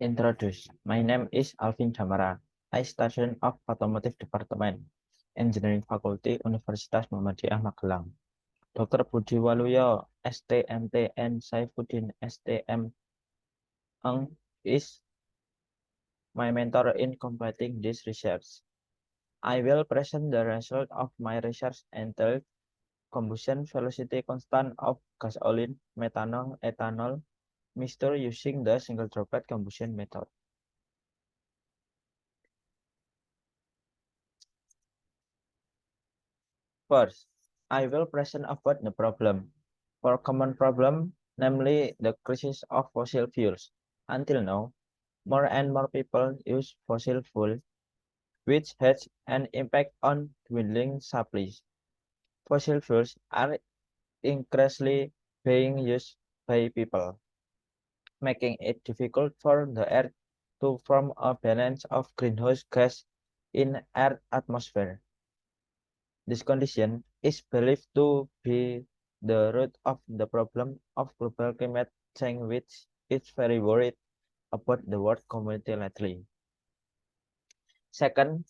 Introduce. My name is Alvin Damara. I student of Automotive Department, Engineering Faculty, Universitas Muhammadiyah Magelang. Dr. Budi Waluyo, STMT, and Saifuddin, STM, is my mentor in completing this research. I will present the result of my research entitled Combustion Velocity Constant of Gasoline, Methanol, Ethanol mixture using the single droplet combustion method. First, I will present about the problem. For common problem, namely the crisis of fossil fuels. Until now, more and more people use fossil fuel, which has an impact on dwindling supplies. Fossil fuels are increasingly being used by people, making it difficult for the Earth to form a balance of greenhouse gas in Earth's atmosphere. This condition is believed to be the root of the problem of global climate change, which is very worried about the world community lately. Second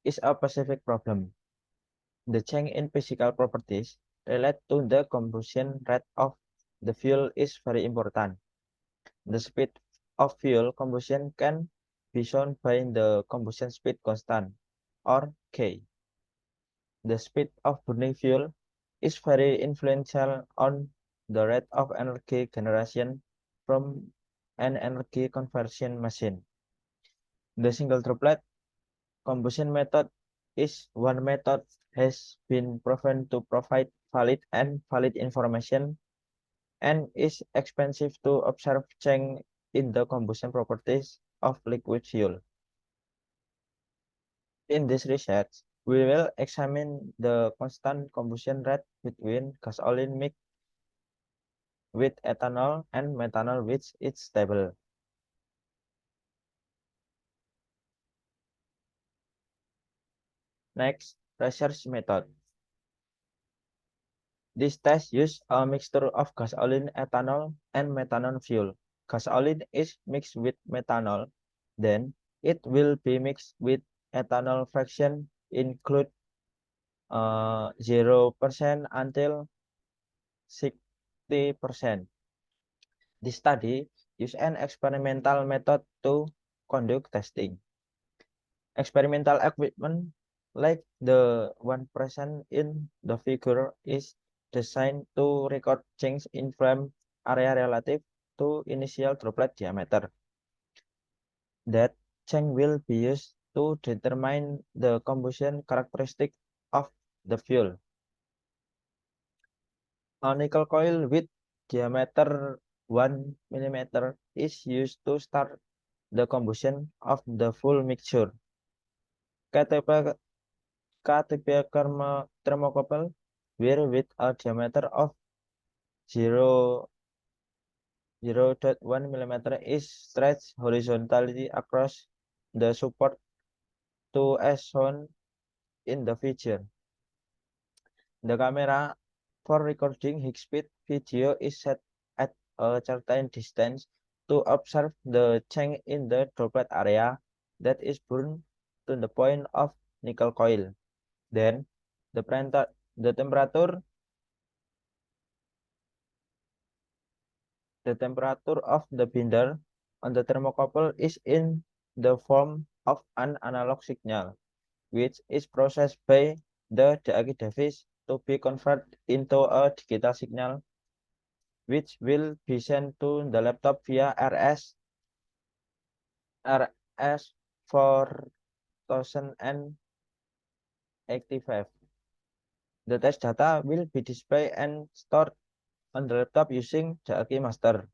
is a specific problem. The change in physical properties related to the combustion rate of the fuel is very important. The speed of fuel combustion can be shown by the combustion speed constant, or K. The speed of burning fuel is very influential on the rate of energy generation from an energy conversion machine. The single droplet combustion method is one method has been proven to provide valid information and is expensive to observe change in the combustion properties of liquid fuel. In this research, we will examine the constant combustion rate between gasoline mixed with ethanol and methanol which is stable. Next, research method. This test uses a mixture of gasoline, ethanol, and methanol fuel. Gasoline is mixed with methanol, then it will be mixed with ethanol fraction include 0% until 60%. This study used an experimental method to conduct testing. Experimental equipment like the one present in the figure is designed to record change in flame area relative to initial droplet diameter. That change will be used to determine the combustion characteristic of the fuel. A nickel coil with diameter 1 mm is used to start the combustion of the full mixture. KTP thermocouple wire with a diameter of 0.1 mm is stretched horizontally across the support to as shown in the figure. The camera for recording high-speed video is set at a certain distance to observe the change in the droplet area that is burned to the point of nickel coil. Then the temperature the temperature of the binder on the thermocouple is in the form of an analog signal, which is processed by the Diaghi device to be converted into a digital signal, which will be sent to the laptop via RS 4085. The test data will be displayed and stored on the laptop using Diaghi Master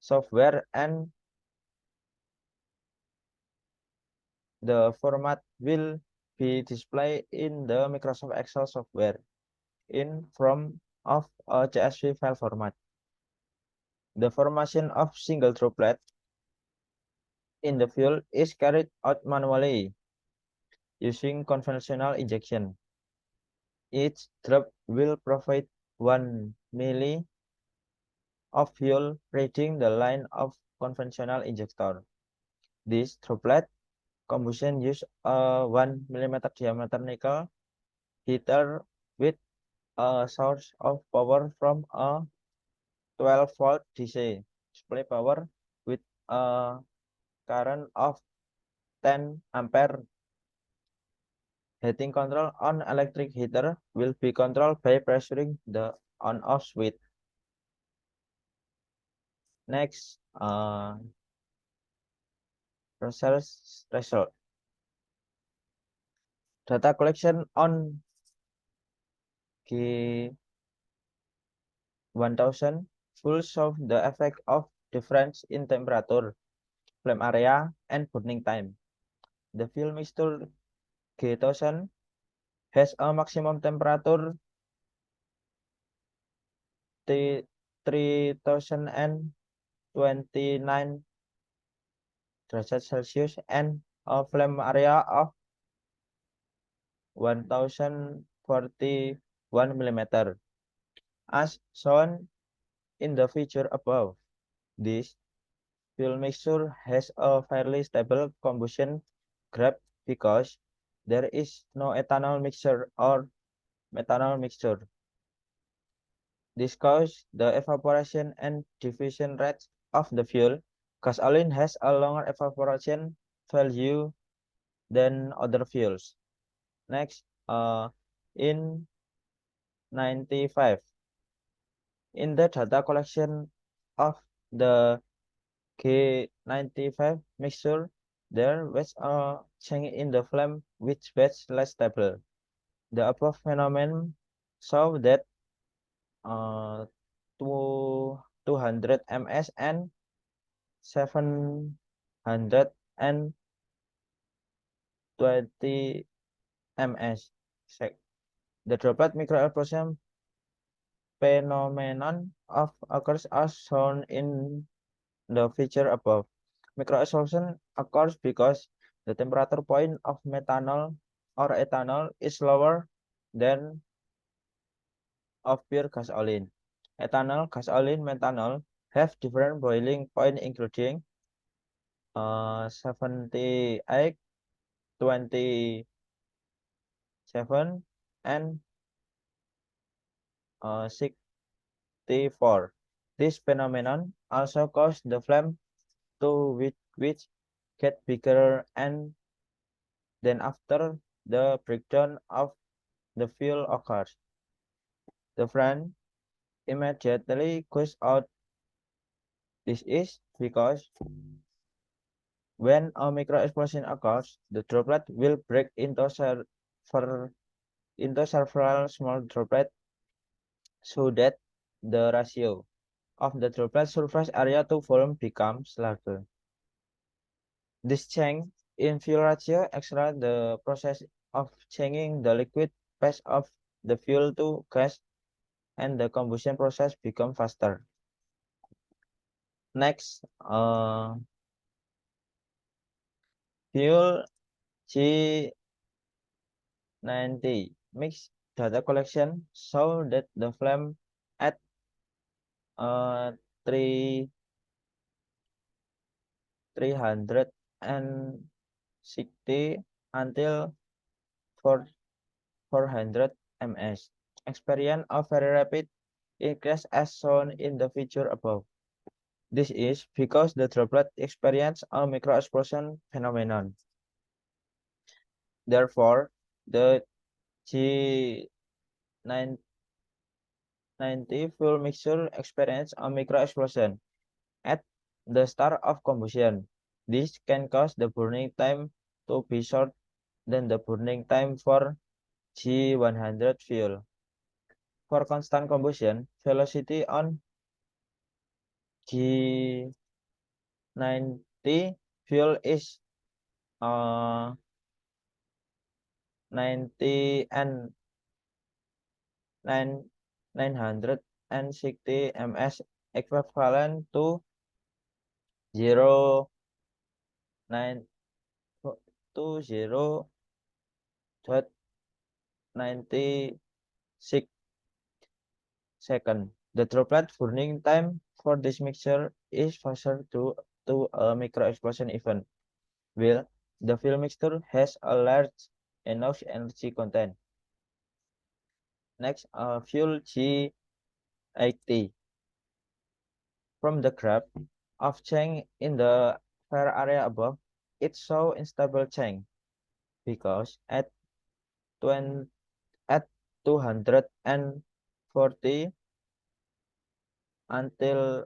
software, and the format will be displayed in the Microsoft Excel software in form of a CSV file format. The formation of single droplet in the fuel is carried out manually using conventional injection. Each drop will provide 1 milli of fuel, reaching the line of conventional injector. This droplet combustion use a 1 mm diameter nickel heater with a source of power from a 12-volt DC supply power with a current of 10 ampere. Heating control on electric heater will be controlled by pressuring the on-off switch. Next, process result. Data collection on G1000 will show the effect of difference in temperature, flame area, and burning time. The fuel mixture G1000 has a maximum temperature 3029 derajat Celsius and a flame area of 1041 mm. As shown in the figure above, this fuel mixture has a fairly stable combustion graph because there is no ethanol mixture or methanol mixture. This causes the evaporation and diffusion rates of the fuel. Gasoline has a longer evaporation value than other fuels. Next, in 95, in the data collection of the K95 mixture, there was a change in the flame which was less stable. The above phenomenon show that uh, 200 ms and 720 ms. The droplet microexplosion phenomenon of occurs as shown in the figure above. Microexplosion occurs because the temperature point of methanol or ethanol is lower than of pure gasoline. Ethanol, gasoline, methanol have different boiling point including 78, 27, and 64. This phenomenon also causes the flame to which get bigger and then after the breakdown of the fuel occurs. The flame immediately goes out. This is because when a microexplosion occurs, the droplet will break into several small droplets so that the ratio of the droplet surface area to volume becomes larger. This change in fuel ratio accelerates the process of changing the liquid phase of the fuel to gas and the combustion process becomes faster. Next, fuel G90 mix data collection show that the flame at 3 360 until 400 ms experience a very rapid increase as shown in the figure above. This is because the droplet experience a microexplosion phenomenon. Therefore, the G90 fuel mixture experience a microexplosion at the start of combustion. This can cause the burning time to be short than the burning time for G100 fuel. For constant combustion, velocity on G90 fuel is 90 and 960 ms equivalent to 0 9 to 0.96 second. The droplet burning time for this mixture is faster to to a microexplosion event, while the fuel mixture has a large enough energy content. Next, fuel G80. From the graph of change in the fire area above, it shows unstable change because at 240 until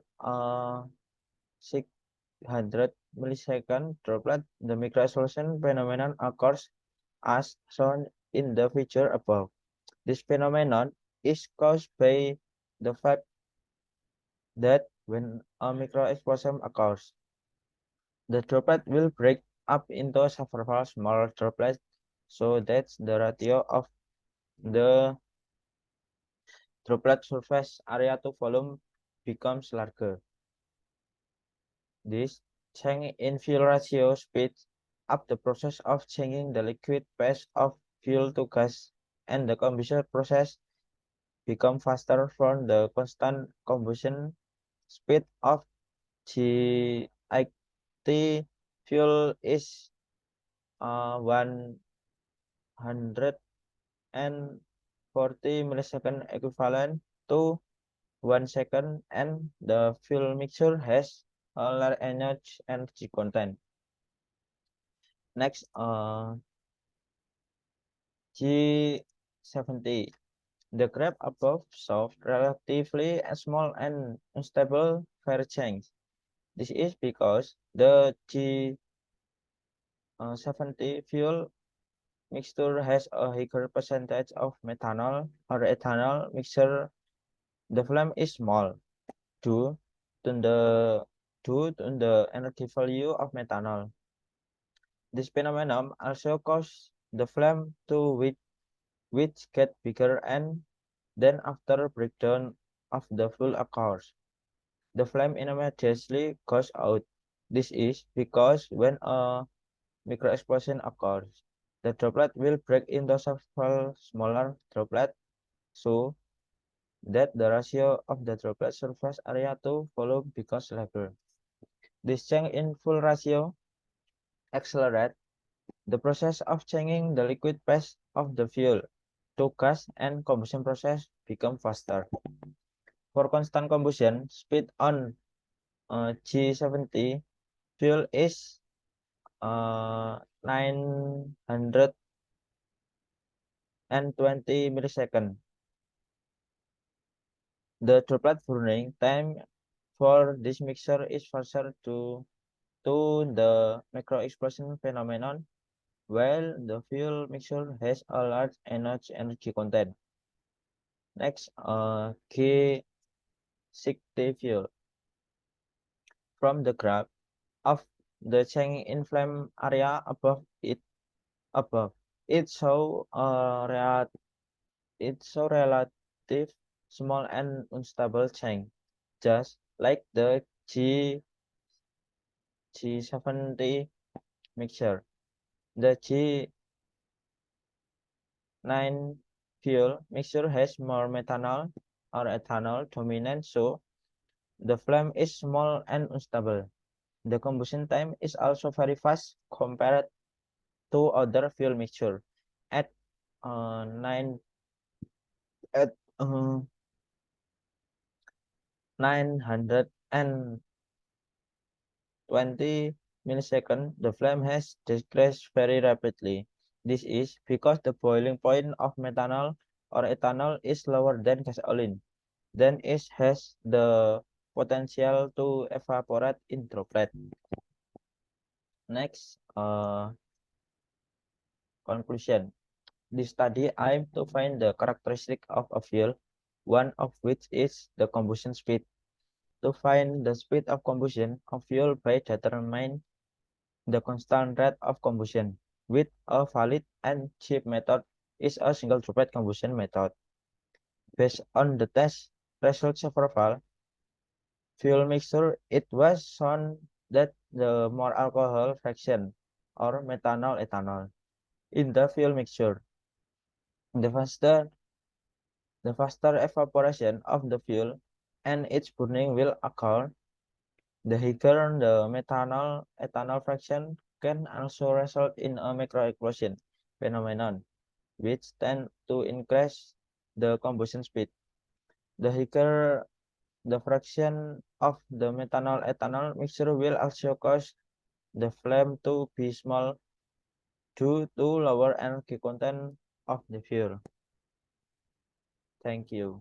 600 millisecond droplet, the microexplosion phenomenon occurs as shown in the figure above. This phenomenon is caused by the fact that when a microexplosion occurs, the droplet will break up into several smaller droplets, so that the ratio of the droplet surface area to volume becomes larger. This change in fuel ratio speeds up the process of changing the liquid phase of fuel to gas, and the combustion process becomes faster from the constant combustion speed of G80 fuel is 140 millisecond equivalent to 1 second, and the fuel mixture has a large energy content. Next, G70. The graph above shows relatively small and unstable fire change. This is because the G70 fuel mixture has a higher percentage of methanol or ethanol mixture. The flame is small due to the energy value of methanol. This phenomenon also causes the flame to which get bigger, and then after breakdown of the fuel occurs, the flame immediately goes out. This is because when a microexplosion occurs, the droplet will break into several smaller droplets, so that the ratio of the droplet surface area to volume becomes larger. This change in fuel ratio accelerates the process of changing the liquid phase of the fuel to gas, and combustion process become faster. For constant combustion speed on G70, fuel is 920 milliseconds. The droplet burning time for this mixture is faster to the microexplosion phenomenon, while the fuel mixture has a large energy content. Next, G60 fuel. From the graph of the change in flame area above, it show relative small and unstable change, just like the G70 mixture. The G9 fuel mixture has more methanol or ethanol dominant, so the flame is small and unstable. The combustion time is also very fast compared to other fuel mixture. At uh, 9 at 920 milliseconds, the flame has decreased very rapidly. This is because the boiling point of methanol or ethanol is lower than gasoline. Then it has the potential to evaporate in droplet. Next, conclusion. This study aimed to find the characteristic of a fuel, one of which is the combustion speed. To find the speed of combustion of fuel by determining the constant rate of combustion with a valid and cheap method is a single droplet combustion method. Based on the test results several fuel mixture, it was shown that the more alcohol fraction or methanol-ethanol in the fuel mixture, the faster evaporation of the fuel and its burning will occur. The higher the methanol-ethanol fraction can also result in a macroexplosion phenomenon, which tend to increase the combustion speed. The higher the fraction of the methanol-ethanol mixture will also cause the flame to be small due to lower energy content of the fuel. Thank you.